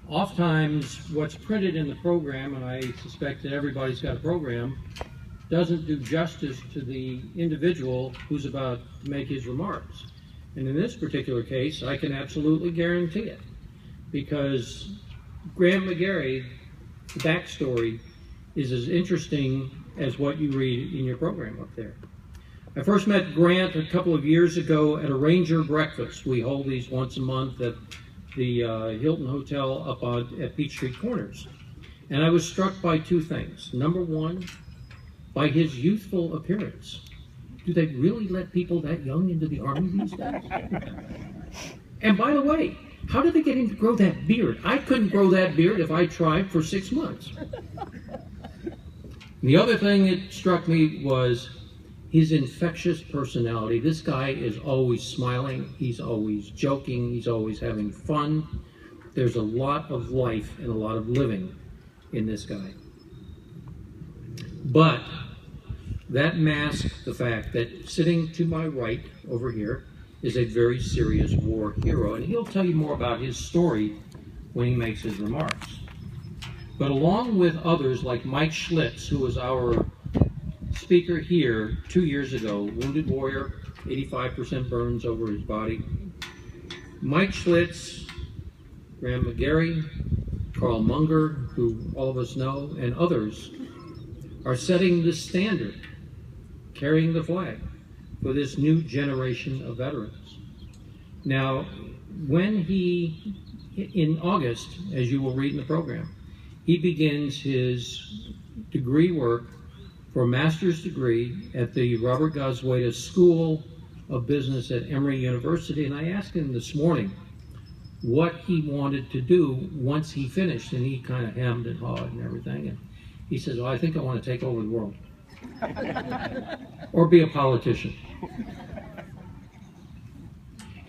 Oftentimes, what's printed in the program, and I suspect that everybody's got a program, doesn't do justice to the individual who's about to make his remarks. And in this particular case, I can absolutely guarantee it, because Grant McGarry, the backstory, is as interesting as what you read in your program up there. I first met Grant a couple of years ago at a Ranger breakfast. We hold these once a month at the Hilton Hotel up at Peachtree Corners. And I was struck by two things. Number one, by his youthful appearance. Do they really let people that young into the Army these days? And by the way, how did they get him to grow that beard? I couldn't grow that beard if I tried for 6 months. The other thing that struck me was his infectious personality. This guy is always smiling, he's always joking, he's always having fun. There's a lot of life and a lot of living in this guy. But that masks the fact that sitting to my right over here is a very serious war hero, and he'll tell you more about his story when he makes his remarks. But along with others like Mike Schlitz, who was our speaker here 2 years ago, wounded warrior, 85% burns over his body. Mike Schlitz, Graham McGarry, Carl Munger, who all of us know, and others are setting the standard, carrying the flag for this new generation of veterans. Now, when in August, as you will read in the program, he begins his degree work for a master's degree at the Robert Gozzweda School of Business at Emory University, and I asked him this morning what he wanted to do once he finished, and he kind of hemmed and hawed and everything, and he says, well, I think I want to take over the world. Or be a politician.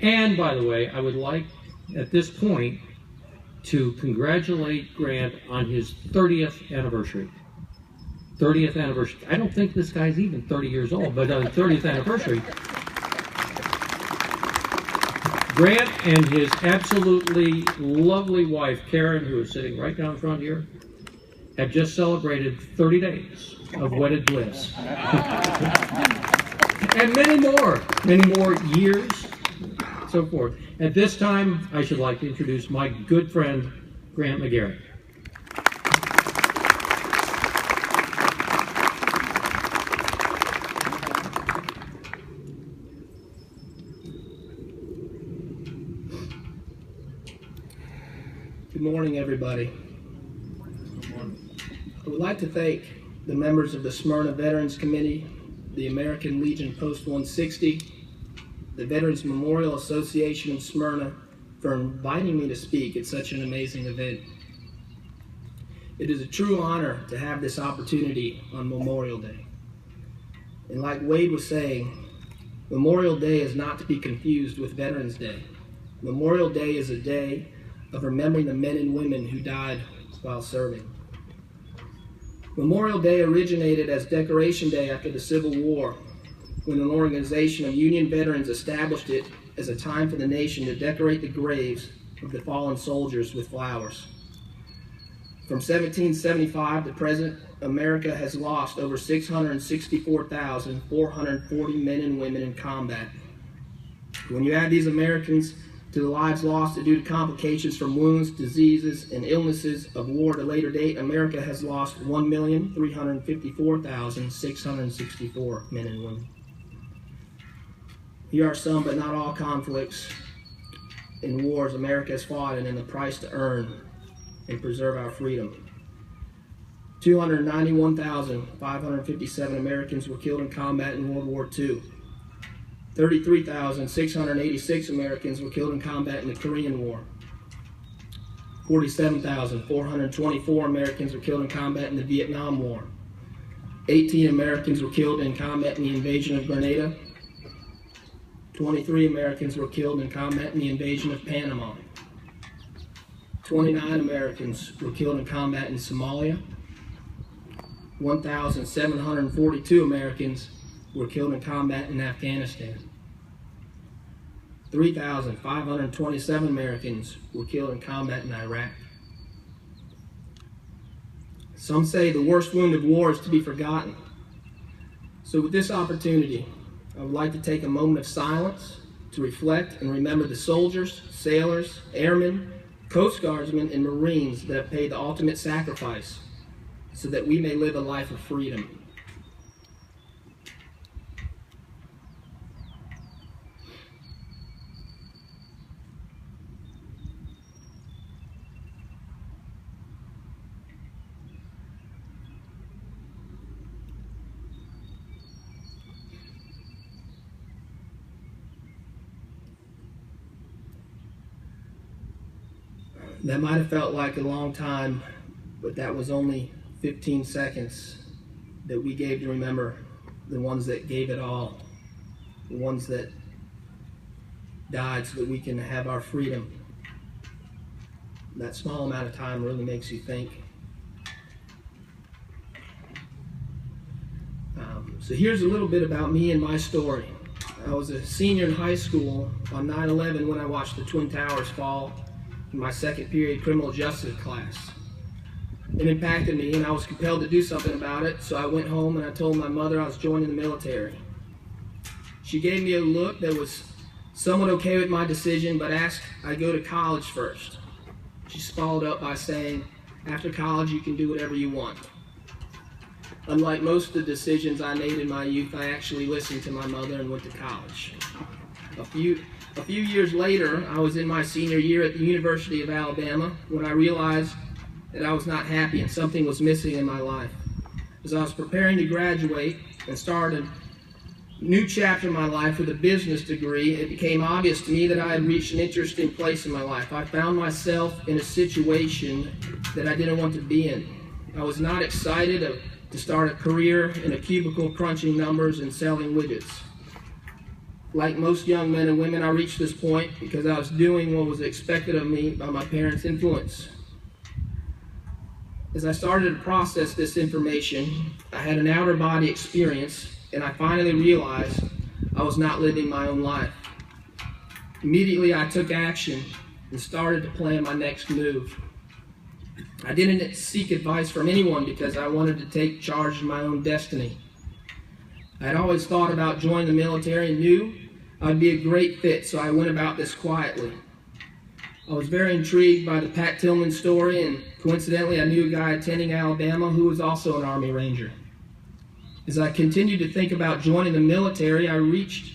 And by the way, I would like at this point to congratulate Grant on his 30th anniversary. 30th anniversary. I don't think this guy's even 30 years old, but on 30th anniversary, Grant and his absolutely lovely wife, Karen, who is sitting right down front here, have just celebrated 30 days of wedded bliss. And many more years, so forth. At this time, I should like to introduce my good friend, Grant McGarry. Good morning, everybody. I would like to thank the members of the Smyrna Veterans Committee, the American Legion Post 160, the Veterans Memorial Association of Smyrna for inviting me to speak at such an amazing event. It is a true honor to have this opportunity on Memorial Day. And like Wade was saying, Memorial Day is not to be confused with Veterans Day. Memorial Day is a day of remembering the men and women who died while serving. Memorial Day originated as Decoration Day after the Civil War, when an organization of Union veterans established it as a time for the nation to decorate the graves of the fallen soldiers with flowers. From 1775 to present, America has lost over 664,440 men and women in combat. When you add these Americans to the lives lost due to complications from wounds, diseases, and illnesses of war at a later date, America has lost 1,354,664 men and women. Here are some, but not all, conflicts and wars America has fought and the price to earn and preserve our freedom. 291,557 Americans were killed in combat in World War II. 33,686 Americans were killed in combat in the Korean War. 47,424 Americans were killed in combat in the Vietnam War. 18 Americans were killed in combat in the invasion of Grenada. 23 Americans were killed in combat in the invasion of Panama. 29 Americans were killed in combat in Somalia. 1,742 Americans were killed in combat in Afghanistan. 3,527 Americans were killed in combat in Iraq. Some say the worst wound of war is to be forgotten. So with this opportunity, I would like to take a moment of silence to reflect and remember the soldiers, sailors, airmen, Coast Guardsmen, and Marines that have paid the ultimate sacrifice so that we may live a life of freedom. That might have felt like a long time, but that was only 15 seconds that we gave to remember the ones that gave it all, the ones that died so that we can have our freedom. That small amount of time really makes you think. So here's a little bit about me and my story. I was a senior in high school on 9/11 when I watched the Twin Towers fall in my second period criminal justice class. It impacted me and I was compelled to do something about it, so I went home and I told my mother I was joining the military. She gave me a look that was somewhat okay with my decision, but asked I go to college first. She followed up by saying, after college you can do whatever you want. Unlike most of the decisions I made in my youth, I actually listened to my mother and went to college. A few years later, I was in my senior year at the University of Alabama when I realized that I was not happy and something was missing in my life. As I was preparing to graduate and start a new chapter in my life with a business degree, it became obvious to me that I had reached an interesting place in my life. I found myself in a situation that I didn't want to be in. I was not excited to start a career in a cubicle crunching numbers and selling widgets. Like most young men and women, I reached this point because I was doing what was expected of me by my parents' influence. As I started to process this information, I had an outer body experience, and I finally realized I was not living my own life. Immediately, I took action and started to plan my next move. I didn't seek advice from anyone because I wanted to take charge of my own destiny. I had always thought about joining the military and knew I'd be a great fit, so I went about this quietly. I was very intrigued by the Pat Tillman story, and coincidentally I knew a guy attending Alabama who was also an Army Ranger. As I continued to think about joining the military, I reached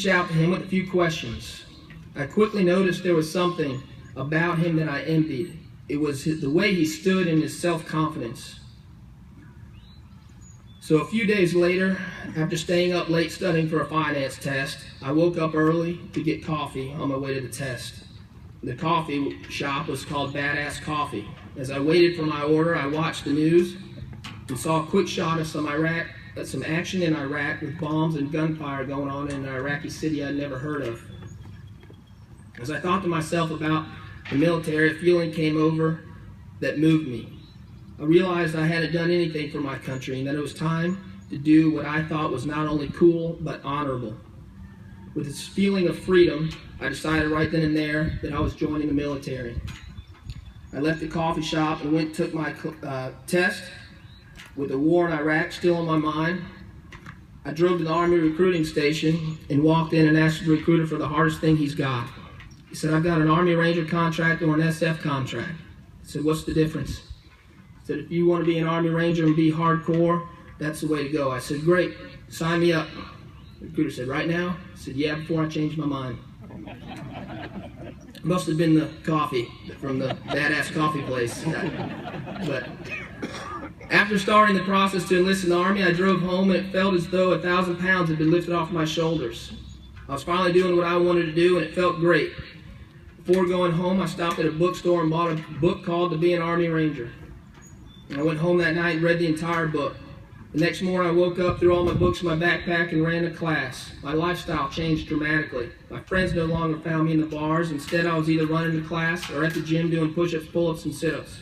out to him with a few questions. I quickly noticed there was something about him that I envied. It was the way he stood and his self-confidence. So a few days later, after staying up late studying for a finance test, I woke up early to get coffee on my way to the test. The coffee shop was called Badass Coffee. As I waited for my order, I watched the news and saw a quick shot of some action in Iraq with bombs and gunfire going on in an Iraqi city I'd never heard of. As I thought to myself about the military, a feeling came over that moved me. I realized I hadn't done anything for my country and that it was time to do what I thought was not only cool, but honorable. With this feeling of freedom, I decided right then and there that I was joining the military. I left the coffee shop and went and took my test with the war in Iraq still on my mind. I drove to the Army recruiting station and walked in and asked the recruiter for the hardest thing he's got. He said, I've got an Army Ranger contract or an SF contract. I said, what's the difference? He said, if you want to be an Army Ranger and be hardcore, that's the way to go. I said, great, sign me up. The recruiter said, right now? I said, yeah, before I changed my mind. It must have been the coffee from the Badass Coffee place. But after starting the process to enlist in the Army, I drove home and it felt as though 1,000 pounds had been lifted off my shoulders. I was finally doing what I wanted to do and it felt great. Before going home, I stopped at a bookstore and bought a book called To Be an Army Ranger. And I went home that night and read the entire book. The next morning I woke up, threw all my books in my backpack, and ran to class. My lifestyle changed dramatically. My friends no longer found me in the bars. Instead, I was either running to class or at the gym doing push-ups, pull-ups, and sit-ups.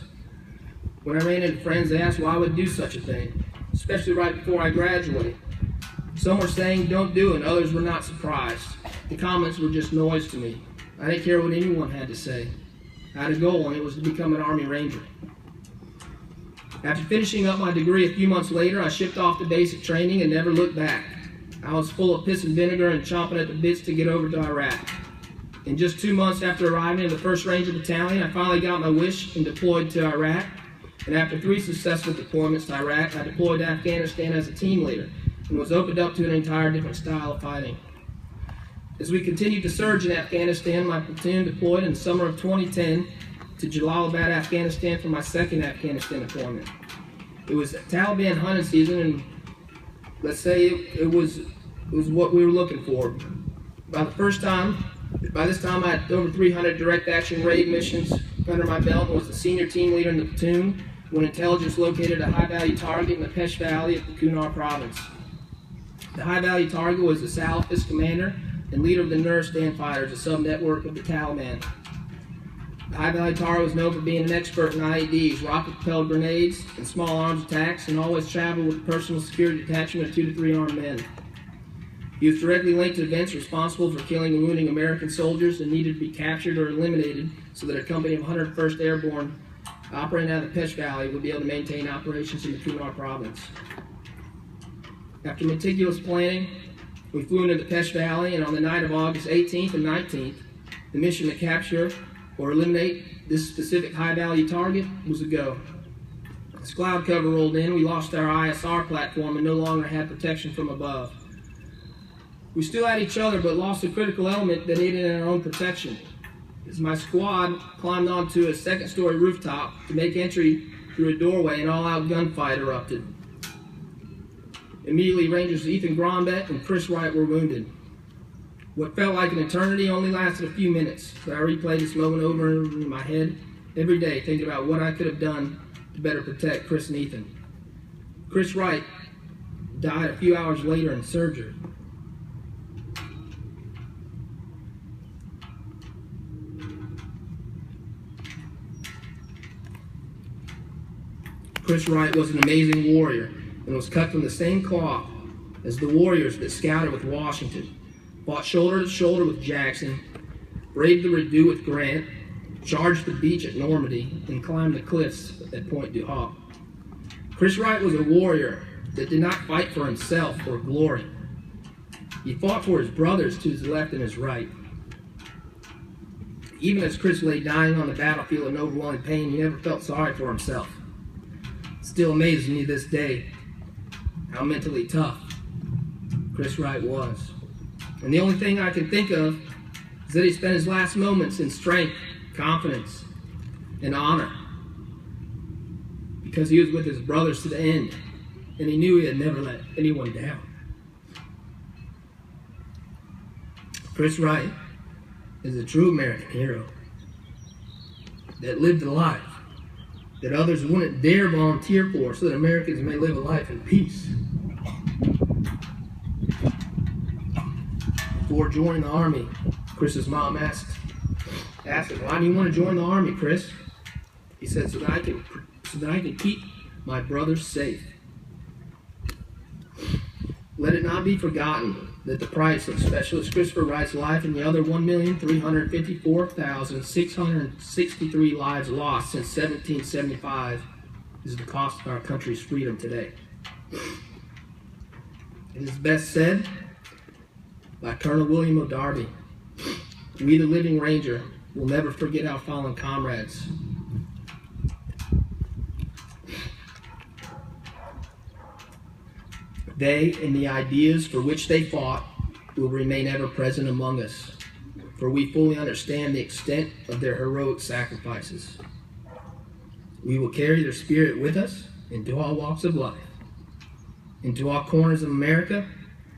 When I ran into friends, they asked why I would do such a thing, especially right before I graduated. Some were saying, don't do it, and others were not surprised. The comments were just noise to me. I didn't care what anyone had to say. I had a goal, and it was to become an Army Ranger. After finishing up my degree a few months later, I shipped off to basic training and never looked back. I was full of piss and vinegar and chomping at the bits to get over to Iraq. In just 2 months after arriving in the 1st Ranger Battalion, I finally got my wish and deployed to Iraq. And after 3 successful deployments to Iraq, I deployed to Afghanistan as a team leader and was opened up to an entire different style of fighting. As we continued to surge in Afghanistan, my platoon deployed in the summer of 2010 to Jalalabad, Afghanistan for my 2nd Afghanistan deployment. It was Taliban hunting season, and let's say it was what we were looking for. By this time I had over 300 direct action raid missions under my belt and was the senior team leader in the platoon when intelligence located a high-value target in the Pesh Valley of the Kunar province. The high-value target was the Salafist commander and leader of the Nuristan fighters, a sub-network of the Taliban. The high-value target was known for being an expert in IEDs, rocket-propelled grenades, and small arms attacks, and always traveled with a personal security detachment of 2 to 3 armed men. He was directly linked to events responsible for killing and wounding American soldiers and needed to be captured or eliminated so that a company of 101st Airborne operating out of the Pesh Valley would be able to maintain operations in the Kunar province. After meticulous planning, we flew into the Pesh Valley, and on the night of August 18th and 19th, the mission to capture or eliminate this specific high-value target was a go. As cloud cover rolled in, we lost our ISR platform and no longer had protection from above. We still had each other, but lost a critical element that aided in our own protection. As my squad climbed onto a 2nd-story rooftop to make entry through a doorway, an all-out gunfight erupted. Immediately, Rangers Ethan Grombeck and Chris Wright were wounded. What felt like an eternity only lasted a few minutes, but I replayed this moment over and over in my head every day, thinking about what I could have done to better protect Chris and Ethan. Chris Wright died a few hours later in surgery. Chris Wright was an amazing warrior and was cut from the same cloth as the warriors that scouted with Washington, fought shoulder to shoulder with Jackson, braved the Redoux with Grant, charged the beach at Normandy, and climbed the cliffs at Point du Hoc. Chris Wright was a warrior that did not fight for himself or glory. He fought for his brothers to his left and his right. Even as Chris lay dying on the battlefield in overwhelming pain, he never felt sorry for himself. It still amazes me this day how mentally tough Chris Wright was. And the only thing I can think of is that he spent his last moments in strength, confidence, and honor, because he was with his brothers to the end, and he knew he had never let anyone down. Chris Wright is a true American hero that lived a life that others wouldn't dare volunteer for so that Americans may live a life in peace. Before joining the Army, Chris's mom asked him, "Why do you want to join the Army, Chris?" He said, so that I can keep my brothers safe. Let it not be forgotten that the price of Specialist Christopher Wright's life and the other 1,354,663 lives lost since 1775 is the cost of our country's freedom today. It is best said by Colonel William O'Darby, "We, the living Ranger, will never forget our fallen comrades. They and the ideas for which they fought will remain ever present among us, for we fully understand the extent of their heroic sacrifices. We will carry their spirit with us into all walks of life, into all corners of America,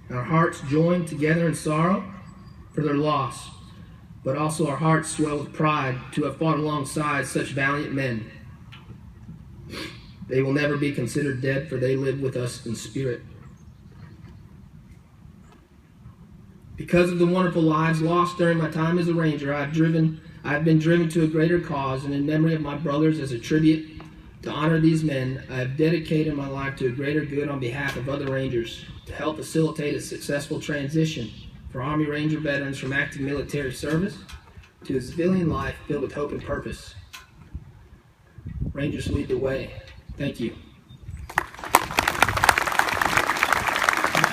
our hearts joined together in sorrow for their loss, but also our hearts swell with pride to have fought alongside such valiant men. They will never be considered dead, for they live with us in spirit." Because of the wonderful lives lost during my time as a Ranger, I have been driven to a greater cause, and in memory of my brothers, as a tribute to honor these men, I have dedicated my life to a greater good on behalf of other Rangers, to help facilitate a successful transition for Army Ranger veterans from active military service to a civilian life filled with hope and purpose. Rangers lead the way. Thank you.